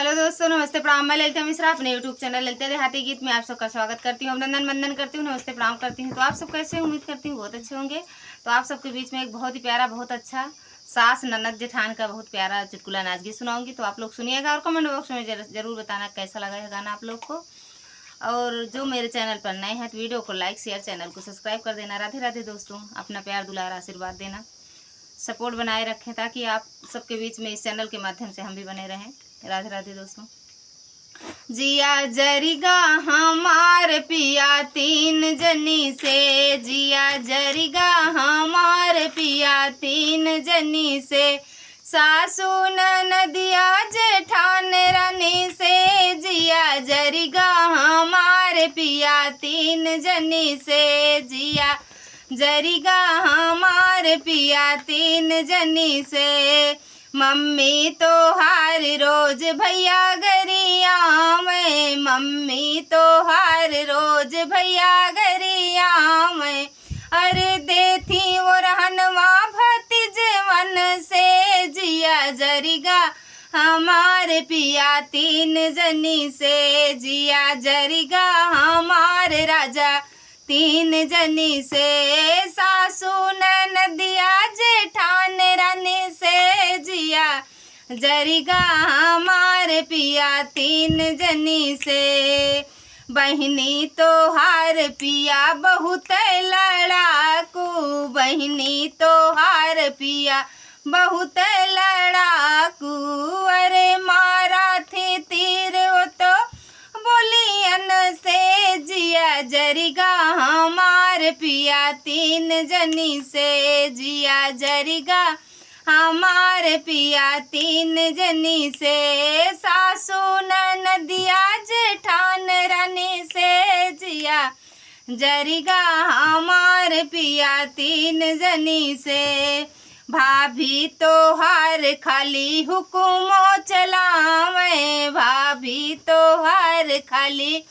Hello दोस्तों, नमस्ते प्रणाम। मैं ललिता मिश्रा अपने यूट्यूब चैनल ललिता देहाती गीत में आप सबका स्वागत करती हूँ। अभिनंदन वंदन करती हूँ, नमस्ते प्रणाम करती हूँ। तो आप सब कैसे हैं? उम्मीद करती हूँ बहुत अच्छे होंगे। तो आप सबके बीच में एक बहुत ही प्यारा, बहुत अच्छा सास ननद जेठान का बहुत प्यारा चुटकुला नाच गीत सुनाऊंगी। तो आप लोग सुनिएगा और कमेंट बॉक्स में जरूर बताना कैसा लगा है गाना आप लोग को। और जो मेरे चैनल पर नए हैं तो वीडियो को लाइक शेयर, चैनल को सब्सक्राइब कर देना। राधे राधे दोस्तों, अपना प्यार दुलार आशीर्वाद देना, सपोर्ट बनाए रखें ताकि आप सबके बीच में इस चैनल के माध्यम से हम भी बने रहें। राधे राधे दोस्तों। जिया जरिगा हमार पिया तीन जनी से, जिया जरिगा हमार पिया तीन जनी से, सासू ननदिया जेठान रानी से, जिया जरिगा हमार पिया तीन जनी से, जिया जरिगा हमार पिया तीन जनी से। मम्मी तो हर रोज भैया गरिया में, मम्मी तो हर रोज भैया गरिया में, अरे देती वो रहनवा भतीजवन से, जिया जरिगा हमारे पिया तीन जनी से, जिया जरिगा हमारे राजा तीन जनी से, सासू ननदिया जेठान रानी से, जिया जरिगा हमारे पिया तीन जनी से। बहिनी तो हार पिया बहुत लड़ाकू, बहिनी तो हार पिया बहुत लड़ाकू, अरे मारा थी तीर वो तो बोलियन से, जिया जरिगा हमार पिया तीन जनी से, जिया जरिगा हमार पिया तीन जनी से, सासू ननदिया जेठान रानी से, जिया जरिगा हमार पिया तीन जनी से। भाभी तो हर खाली हुकुमो चलावे, भाभी तो हर खाली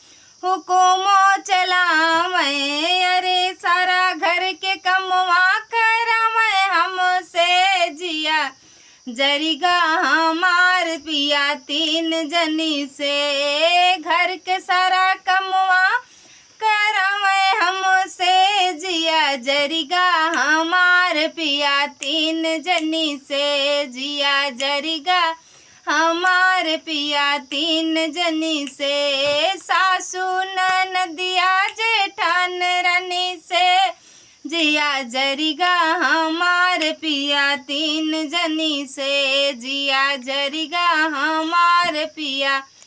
हुकुमो चलावे, अरे सारा घर के कमवा करावे हमसे, जिया जरिगा हमार पिया तीन जनी से, घर के सारा कमवा करावे हमसे, जिया जरिगा हमार पिया तीन जनी से, जिया जरिगा हमार पिया तीन जनी से, सासू ननदिया जेठान रानी से, जिया जरिगा हमार पिया तीन जनी से, जिया जरिगा हमार पिया